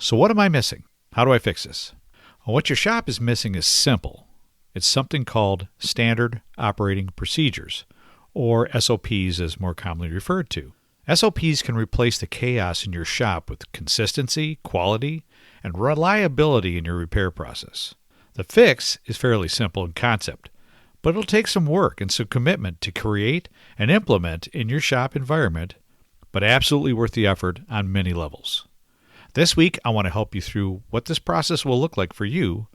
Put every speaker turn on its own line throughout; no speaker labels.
So what am I missing? How do I fix this? Well, what your shop is missing is simple. It's something called Standard Operating Procedures, or SOPs as more commonly referred to. SOPs can replace the chaos in your shop with consistency, quality, and reliability in your repair process. The fix is fairly simple in concept, but it'll take some work and some commitment to create and implement in your shop environment, but absolutely worth the effort on many levels. This week, I want to help you through what this process will look like for you,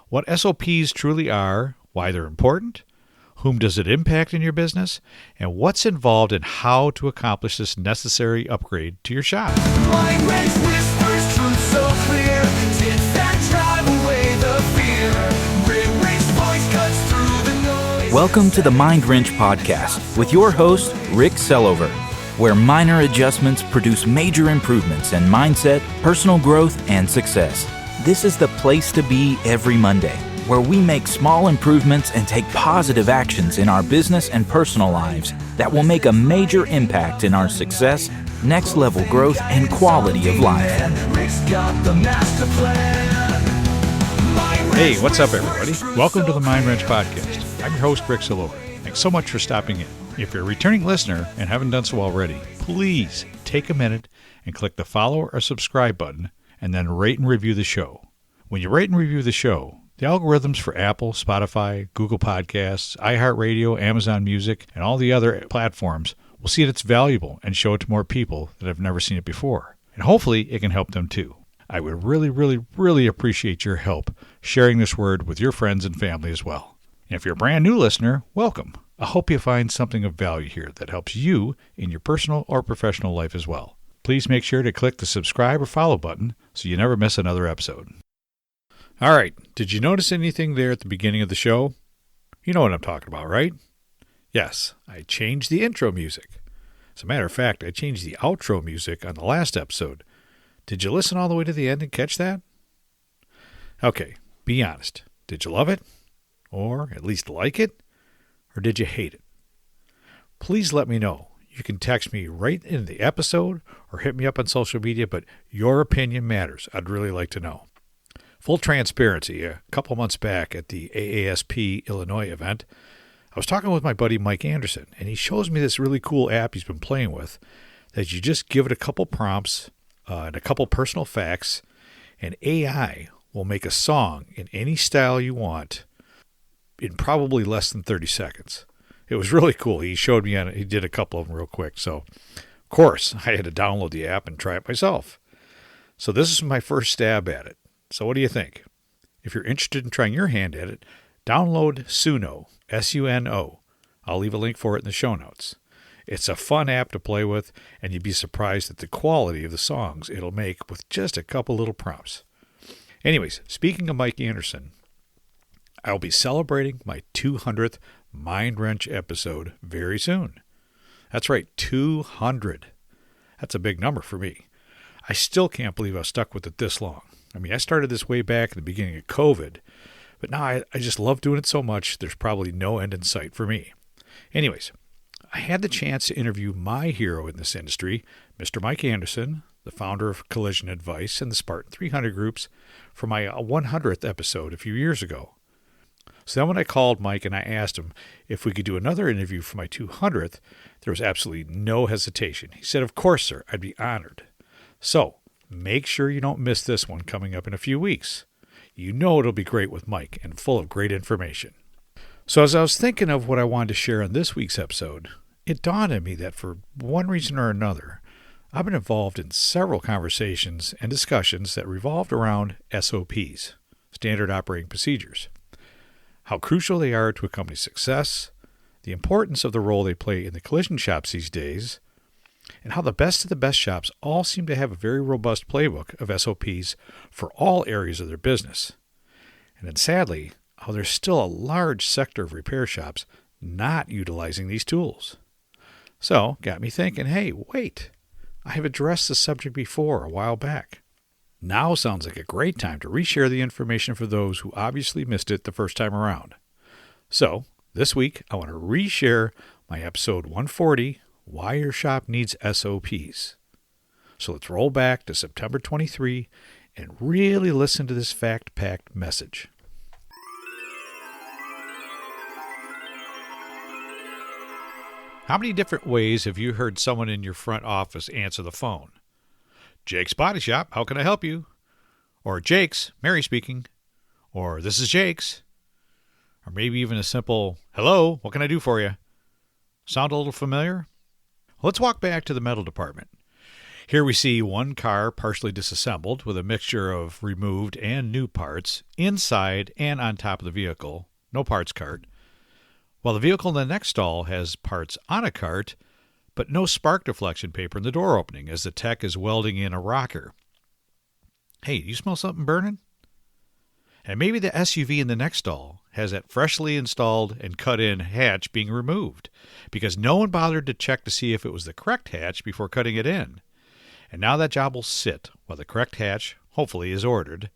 what SOPs truly are, why they're important, whom does it impact in your business, and what's involved in how to accomplish this necessary upgrade to your shop.
Mind wrench whispers truth so clear, tips that drive away the fear. Rick's voice cuts through the noise.
Welcome to the Mind Wrench Podcast with your host, Rick Sellover, where minor adjustments produce major improvements in mindset, personal growth, and success. This is the place to be every Monday, where we make small improvements and take positive actions in our business and personal lives that will make a major impact in our success, next level growth, and quality of life.
Hey, what's up, everybody? Welcome to the Mind Wrench Podcast. I'm your host, Rick Sellover. Thanks so much for stopping in. If you're a returning listener and haven't done so already, please take a minute and click the follow or subscribe button and then rate and review the show. When you rate and review the show, the algorithms for Apple, Spotify, Google Podcasts, iHeartRadio, Amazon Music, and all the other platforms will see that it's valuable and show it to more people that have never seen it before. And hopefully it can help them too. I would really appreciate your help sharing this word with your friends and family as well. And if you're a brand new listener, welcome. I hope you find something of value here that helps you in your personal or professional life as well. Please make sure to click the subscribe or follow button so you never miss another episode. All right, did you notice anything there at the beginning of the show? You know what I'm talking about, right? Yes, I changed the intro music. As a matter of fact, I changed the outro music on the last episode. Did you listen all the way to the end and catch that? Okay, be honest. Did you love it? Or at least like it? Or did you hate it? Please let me know. You can text me right in the episode or hit me up on social media, but your opinion matters. I'd really like to know. Full transparency, a couple months back at the AASP Illinois event, I was talking with my buddy Mike Anderson, and he shows me this really cool app he's been playing with that you just give it a couple prompts and a couple personal facts, and AI will make a song in any style you want in probably less than 30 seconds. It was really cool. He showed me on it. He did a couple of them real quick. So, of course, I had to download the app and try it myself. So this is my first stab at it. So what do you think? If you're interested in trying your hand at it, download Suno, S-U-N-O. I'll leave a link for it in the show notes. It's a fun app to play with, and you'd be surprised at the quality of the songs it'll make with just a couple little prompts. Anyways, speaking of Mike Anderson, I'll be celebrating my 200th Mind Wrench episode very soon. That's right, 200. That's a big number for me. I still can't believe I stuck with it this long. I mean, I started this way back at the beginning of COVID, but now I just love doing it so much, there's probably no end in sight for me. Anyways, I had the chance to interview my hero in this industry, Mr. Mike Anderson, the founder of Collision Advice and the Spartan 300 groups, for my 100th episode a few years ago. So then when I called Mike and I asked him if we could do another interview for my 200th, there was absolutely no hesitation. He said, "Of course, sir, I'd be honored." So make sure you don't miss this one coming up in a few weeks. You know it'll be great with Mike and full of great information. So as I was thinking of what I wanted to share on this week's episode, it dawned on me that for one reason or another, I've been involved in several conversations and discussions that revolved around SOPs, Standard Operating Procedures. How crucial they are to a company's success, the importance of the role they play in the collision shops these days, and how the best of the best shops all seem to have a very robust playbook of SOPs for all areas of their business. And then sadly, how there's still a large sector of repair shops not utilizing these tools. So, got me thinking, hey, wait, I have addressed this subject before a while back. Now sounds like a great time to reshare the information for those who obviously missed it the first time around. So, this week, I want to reshare my episode 140, Why Your Shop Needs SOPs. So let's roll back to September 23, and really listen to this fact-packed message. How many different ways have you heard someone in your front office answer the phone? Jake's Body Shop, how can I help you? Or Jake's, Mary speaking. Or this is Jake's. Or maybe even a simple, hello, what can I do for you? Sound a little familiar? Let's walk back to the metal department. Here we see one car partially disassembled with a mixture of removed and new parts inside and on top of the vehicle, no parts cart, while the vehicle in the next stall has parts on a cart, but no spark deflection paper in the door opening as the tech is welding in a rocker. Hey, you smell something burning? And maybe the SUV in the next stall has that freshly installed and cut-in hatch being removed because no one bothered to check to see if it was the correct hatch before cutting it in. And now that job will sit while the correct hatch, hopefully, is ordered.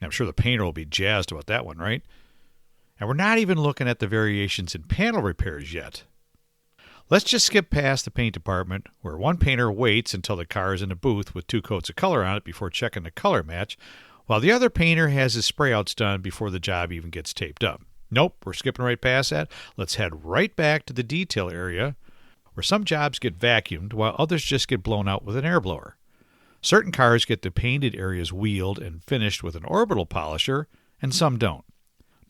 I'm sure the painter will be jazzed about that one, right? And we're not even looking at the variations in panel repairs yet. Let's just skip past the paint department, where one painter waits until the car is in a booth with 2 coats of color on it before checking the color match, while the other painter has his spray-outs done before the job even gets taped up. Nope, we're skipping right past that. Let's head right back to the detail area, where some jobs get vacuumed while others just get blown out with an air blower. Certain cars get the painted areas wheeled and finished with an orbital polisher, and some don't.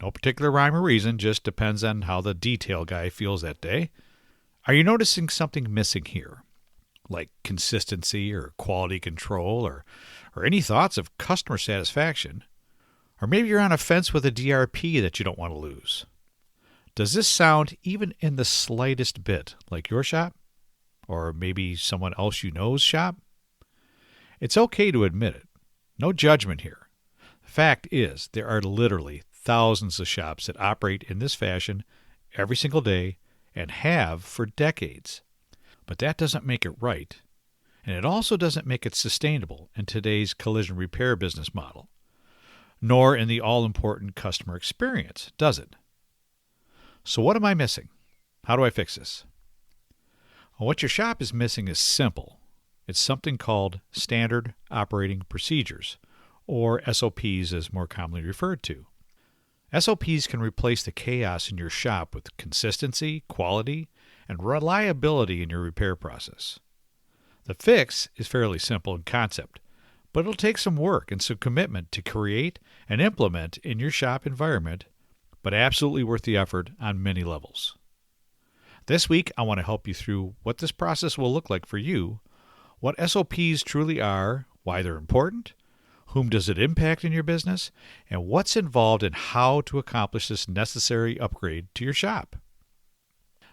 No particular rhyme or reason, just depends on how the detail guy feels that day. Are you noticing something missing here? Like consistency or quality control or any thoughts of customer satisfaction? Or maybe you're on a fence with a DRP that you don't want to lose. Does this sound even in the slightest bit like your shop? Or maybe someone else you know's shop? It's okay to admit it. No judgment here. The fact is, there are literally thousands of shops that operate in this fashion every single day and have for decades. But that doesn't make it right, and it also doesn't make it sustainable in today's collision repair business model, nor in the all-important customer experience, does it? So what am I missing? How do I fix this? Well, what your shop is missing is simple. It's something called Standard Operating Procedures, or SOPs as more commonly referred to. SOPs can replace the chaos in your shop with consistency, quality, and reliability in your repair process. The fix is fairly simple in concept, but it'll take some work and some commitment to create and implement in your shop environment, but absolutely worth the effort on many levels. This week, I want to help you through what this process will look like for you, what SOPs truly are, why they're important, whom does it impact in your business, and what's involved in how to accomplish this necessary upgrade to your shop.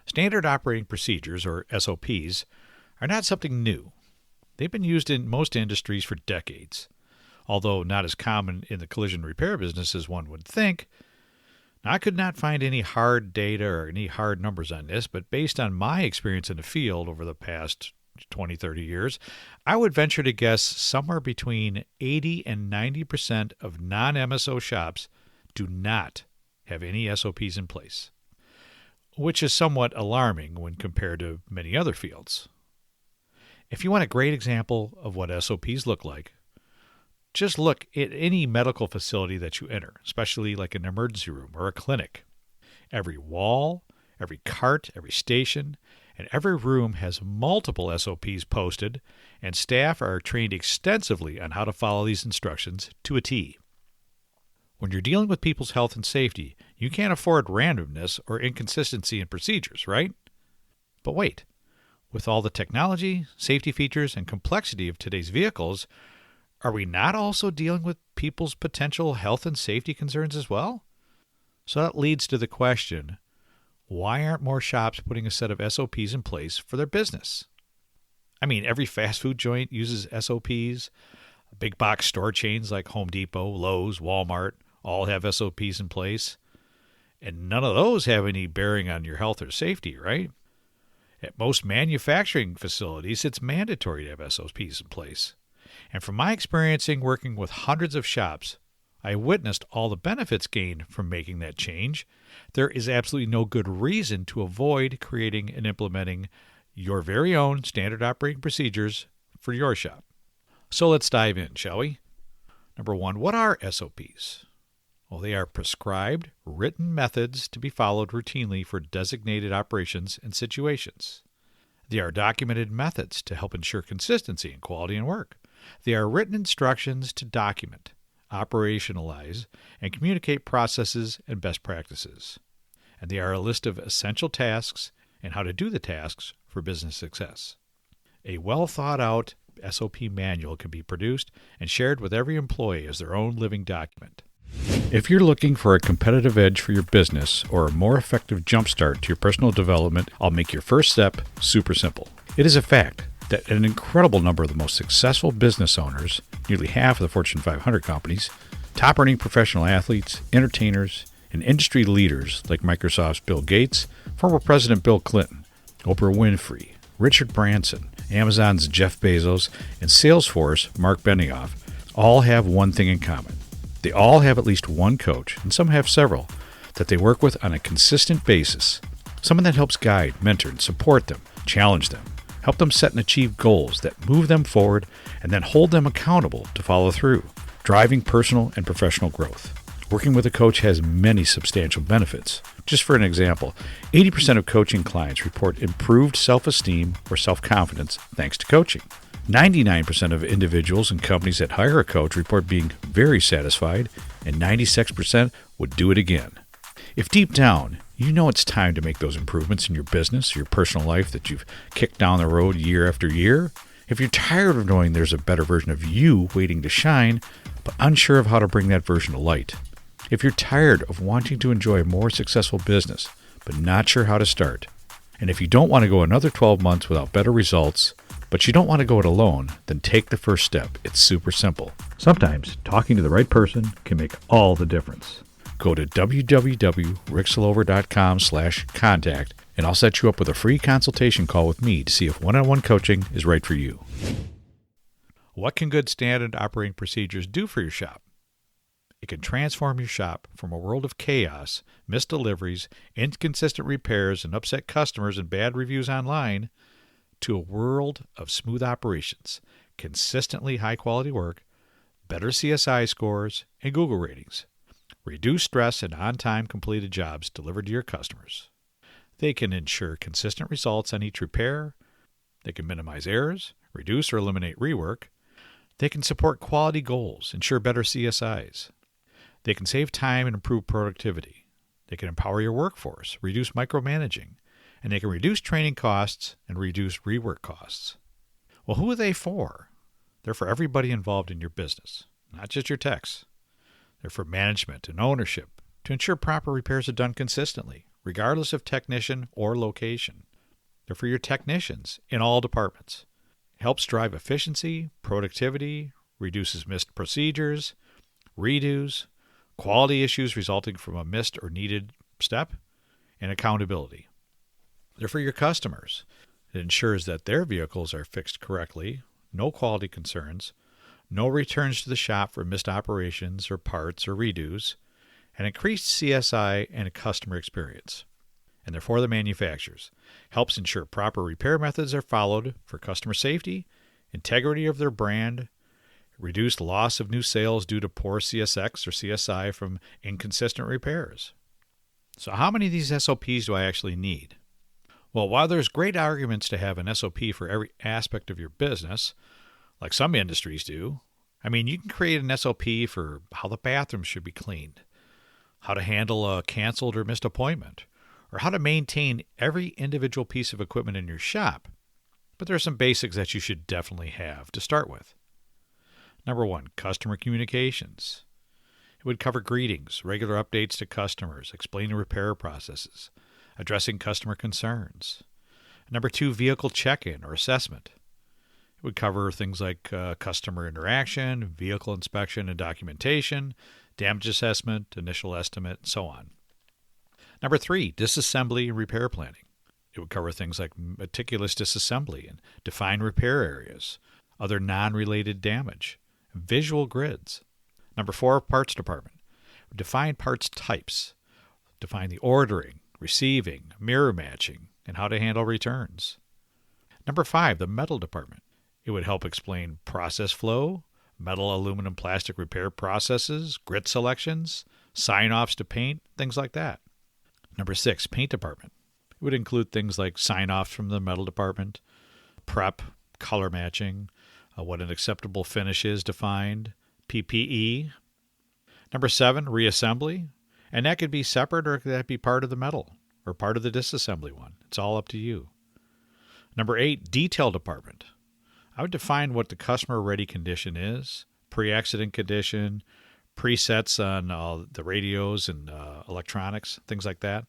Standard Operating Procedures, or SOPs, are not something new. They've been used in most industries for decades, although not as common in the collision repair business as one would think. Now, I could not find any hard data or any hard numbers on this, but based on my experience in the field over the past 20, 30 years, I would venture to guess somewhere between 80 and 90% of non-MSO shops do not have any SOPs in place, which is somewhat alarming when compared to many other fields. If you want a great example of what SOPs look like, just look at any medical facility that you enter, especially like an emergency room or a clinic. Every wall, every cart, every station, and every room has multiple SOPs posted, and staff are trained extensively on how to follow these instructions to a T. When you're dealing with people's health and safety, you can't afford randomness or inconsistency in procedures, right? But wait, with all the technology, safety features, and complexity of today's vehicles, are we not also dealing with people's potential health and safety concerns as well? So that leads to the question, why aren't more shops putting a set of SOPs in place for their business? I mean, every fast food joint uses SOPs. Big box store chains like Home Depot, Lowe's, Walmart all have SOPs in place. And none of those have any bearing on your health or safety, right? At most manufacturing facilities, it's mandatory to have SOPs in place. And from my experience in working with hundreds of shops, I witnessed all the benefits gained from making that change. There is absolutely no good reason to avoid creating and implementing your very own standard operating procedures for your shop. So let's dive in, shall we? Number one, what are SOPs? Well, they are prescribed, written methods to be followed routinely for designated operations and situations. They are documented methods to help ensure consistency and quality in work. They are written instructions to document, operationalize, and communicate processes and best practices. And they are a list of essential tasks and how to do the tasks for business success. A well-thought-out SOP manual can be produced and shared with every employee as their own living document. If you're looking for a competitive edge for your business or a more effective jumpstart to your personal development, I'll make your first step super simple. It is a fact that an incredible number of the most successful business owners, nearly half of the Fortune 500 companies, top-earning professional athletes, entertainers, and industry leaders like Microsoft's Bill Gates, former President Bill Clinton, Oprah Winfrey, Richard Branson, Amazon's Jeff Bezos, and Salesforce Mark Benioff all have one thing in common. They all have at least one coach, and some have several, that they work with on a consistent basis. Someone that helps guide, mentor, and support them, challenge them, help them set and achieve goals that move them forward, and then hold them accountable to follow through, driving personal and professional growth. Working with a coach has many substantial benefits. Just for an example, 80% of coaching clients report improved self-esteem or self-confidence thanks to coaching. 99% of individuals and companies that hire a coach report being very satisfied, and 96% would do it again. If deep down, you know it's time to make those improvements in your business, your personal life that you've kicked down the road year after year, if you're tired of knowing there's a better version of you waiting to shine, but unsure of how to bring that version to light, if you're tired of wanting to enjoy a more successful business, but not sure how to start, and if you don't want to go another 12 months without better results, but you don't want to go it alone, then take the first step. It's super simple. Sometimes talking to the right person can make all the difference. Go to www.ricksalover.com/contact and I'll set you up with a free consultation call with me to see if one-on-one coaching is right for you. What can good standard operating procedures do for your shop? It can transform your shop from a world of chaos, missed deliveries, inconsistent repairs, and upset customers and bad reviews online to a world of smooth operations, consistently high-quality work, better CSI scores, and Google ratings. Reduce stress and on-time completed jobs delivered to your customers. They can ensure consistent results on each repair. They can minimize errors, reduce or eliminate rework. They can support quality goals, ensure better CSIs. They can save time and improve productivity. They can empower your workforce, reduce micromanaging, and they can reduce training costs and reduce rework costs. Well, who are they for? They're for everybody involved in your business, not just your techs. They're for management and ownership to ensure proper repairs are done consistently, regardless of technician or location. They're for your technicians in all departments. It helps drive efficiency, productivity, reduces missed procedures, redos, quality issues resulting from a missed or needed step, and accountability. They're for your customers. It ensures that their vehicles are fixed correctly, no quality concerns, no returns to the shop for missed operations or parts or redos, and increased CSI and customer experience. And they're for the manufacturers. Helps ensure proper repair methods are followed for customer safety, integrity of their brand, reduced loss of new sales due to poor CSX or CSI from inconsistent repairs. So how many of these SOPs do I actually need? Well, while there's great arguments to have an SOP for every aspect of your business, like some industries do, you can create an SOP for how the bathroom should be cleaned, how to handle a canceled or missed appointment, or how to maintain every individual piece of equipment in your shop. But there are some basics that you should definitely have to start with. Number 1, customer communications. It would cover greetings, regular updates to customers, explaining repair processes, addressing customer concerns. Number 2, vehicle check-in or assessment. It would cover things like customer interaction, vehicle inspection and documentation, damage assessment, initial estimate, and so on. Number 3, disassembly and repair planning. It would cover things like meticulous disassembly and define repair areas, other non-related damage, visual grids. Number 4, parts department. Define parts types, define the ordering, receiving, mirror matching, and how to handle returns. Number 5, the metal department. It would help explain process flow, metal, aluminum, plastic repair processes, grit selections, sign-offs to paint, things like that. Number 6, paint department. It would include things like sign-offs from the metal department, prep, color matching, what an acceptable finish is defined, PPE. Number 7, reassembly. And that could be separate or that could be part of the metal or part of the disassembly one. It's all up to you. Number 8, detail department. I would define what the customer-ready condition is, pre-accident condition, presets on the radios and electronics, things like that.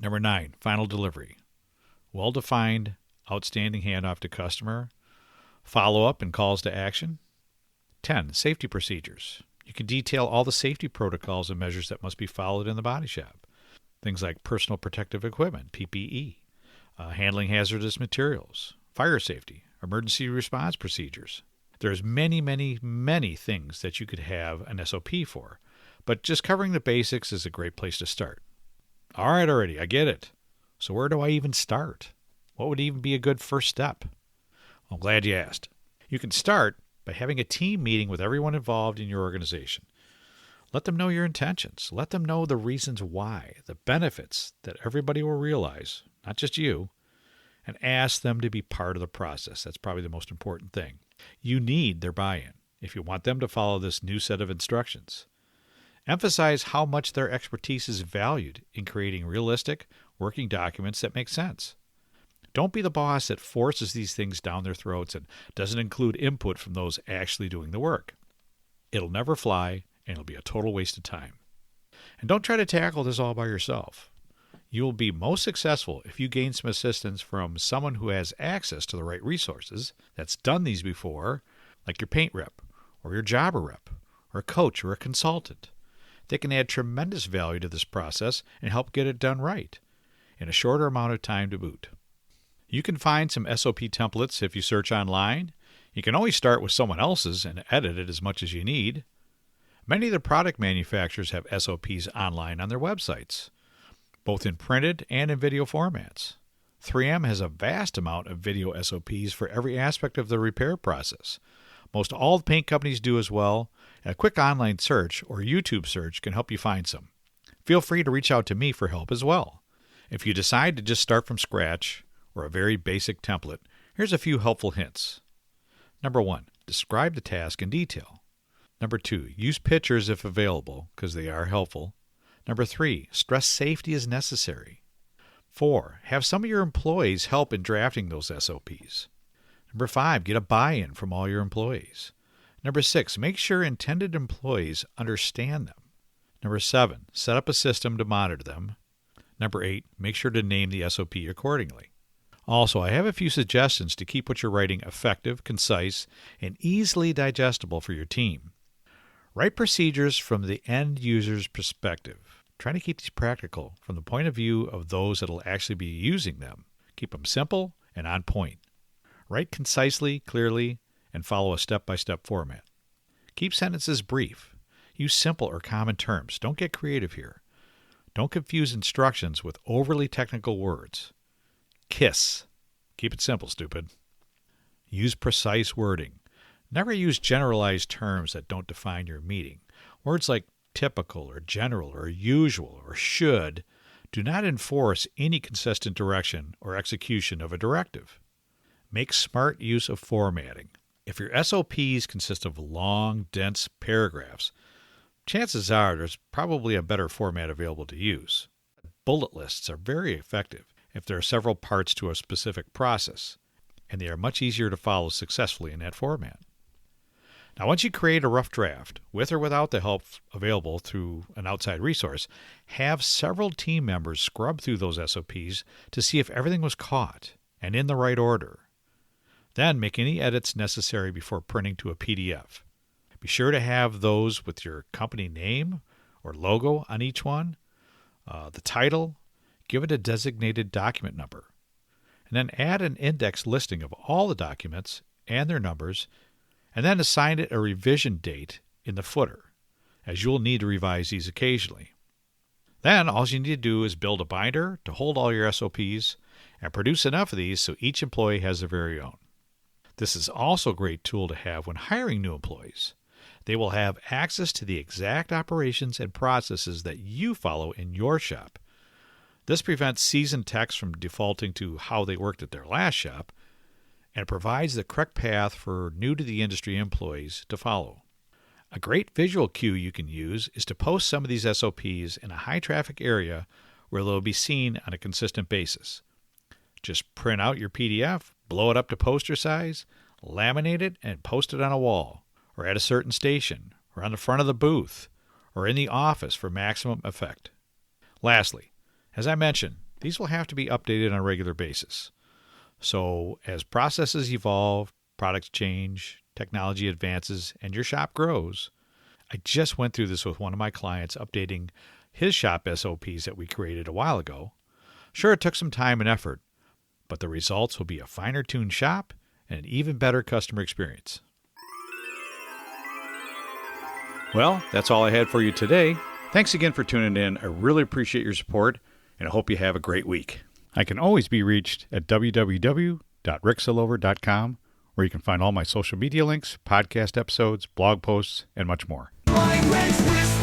Number 9, final delivery. Well-defined, outstanding handoff to customer, follow-up and calls to action. 10, safety procedures. You can detail all the safety protocols and measures that must be followed in the body shop. Things like personal protective equipment, PPE, handling hazardous materials, fire safety, emergency response procedures. There's many, many, many things that you could have an SOP for, but just covering the basics is a great place to start. All right, already, I get it. So where do I even start? What would even be a good first step? I'm glad you asked. You can start by having a team meeting with everyone involved in your organization. Let them know your intentions. Let them know the reasons why, the benefits that everybody will realize, not just you, and ask them to be part of the process. That's probably the most important thing. You need their buy-in if you want them to follow this new set of instructions. Emphasize how much their expertise is valued in creating realistic, working documents that make sense. Don't be the boss that forces these things down their throats and doesn't include input from those actually doing the work. It'll never fly, and it'll be a total waste of time. And don't try to tackle this all by yourself. You will be most successful if you gain some assistance from someone who has access to the right resources, that's done these before, like your paint rep, or your jobber rep, or a coach or a consultant. They can add tremendous value to this process and help get it done right, in a shorter amount of time to boot. You can find some SOP templates if you search online. You can always start with someone else's and edit it as much as you need. Many of the product manufacturers have SOPs online on their websites, both in printed and in video formats. 3M has a vast amount of video SOPs for every aspect of the repair process. Most all the paint companies do as well. A quick online search or YouTube search can help you find some. Feel free to reach out to me for help as well. If you decide to just start from scratch or a very basic template, here's a few helpful hints. Number 1, describe the task in detail. Number 2, use pictures if available, because they are helpful. Number 3, stress safety is necessary. 4, have some of your employees help in drafting those SOPs. Number 5, get a buy-in from all your employees. Number 6, make sure intended employees understand them. Number 7, set up a system to monitor them. Number 8, make sure to name the SOP accordingly. Also, I have a few suggestions to keep what you're writing effective, concise, and easily digestible for your team. Write procedures from the end user's perspective. Try to keep these practical from the point of view of those that will actually be using them. Keep them simple and on point. Write concisely, clearly, and follow a step-by-step format. Keep sentences brief. Use simple or common terms. Don't get creative here. Don't confuse instructions with overly technical words. KISS. Keep it simple, stupid. Use precise wording. Never use generalized terms that don't define your meeting. Words like typical or general or usual or should do not enforce any consistent direction or execution of a directive. Make smart use of formatting. If your SOPs consist of long, dense paragraphs, chances are there's probably a better format available to use. Bullet lists are very effective if there are several parts to a specific process, and they are much easier to follow successfully in that format. Now, once you create a rough draft, with or without the help available through an outside resource, have several team members scrub through those SOPs to see if everything was caught and in the right order. Then make any edits necessary before printing to a PDF. Be sure to have those with your company name or logo on each one, the title. Give it a designated document number, and then add an index listing of all the documents and their numbers, and then assign it a revision date in the footer, as you'll need to revise these occasionally. Then all you need to do is build a binder to hold all your SOPs and produce enough of these so each employee has their very own. This is also a great tool to have when hiring new employees. They will have access to the exact operations and processes that you follow in your shop. This prevents seasoned techs from defaulting to how they worked at their last shop, and it provides the correct path for new-to-the-industry employees to follow. A great visual cue you can use is to post some of these SOPs in a high-traffic area where they'll be seen on a consistent basis. Just print out your PDF, blow it up to poster size, laminate it, and post it on a wall, or at a certain station, or on the front of the booth, or in the office for maximum effect. Lastly, as I mentioned, these will have to be updated on a regular basis. So as processes evolve, products change, technology advances, and your shop grows, I just went through this with one of my clients updating his shop SOPs that we created a while ago. Sure, it took some time and effort, but the results will be a finer-tuned shop and an even better customer experience. Well, that's all I had for you today. Thanks again for tuning in. I really appreciate your support, and I hope you have a great week. I can always be reached at www.ricksillover.com, where you can find all my social media links, podcast episodes, blog posts, and much more.
Mind Wrench Whisper.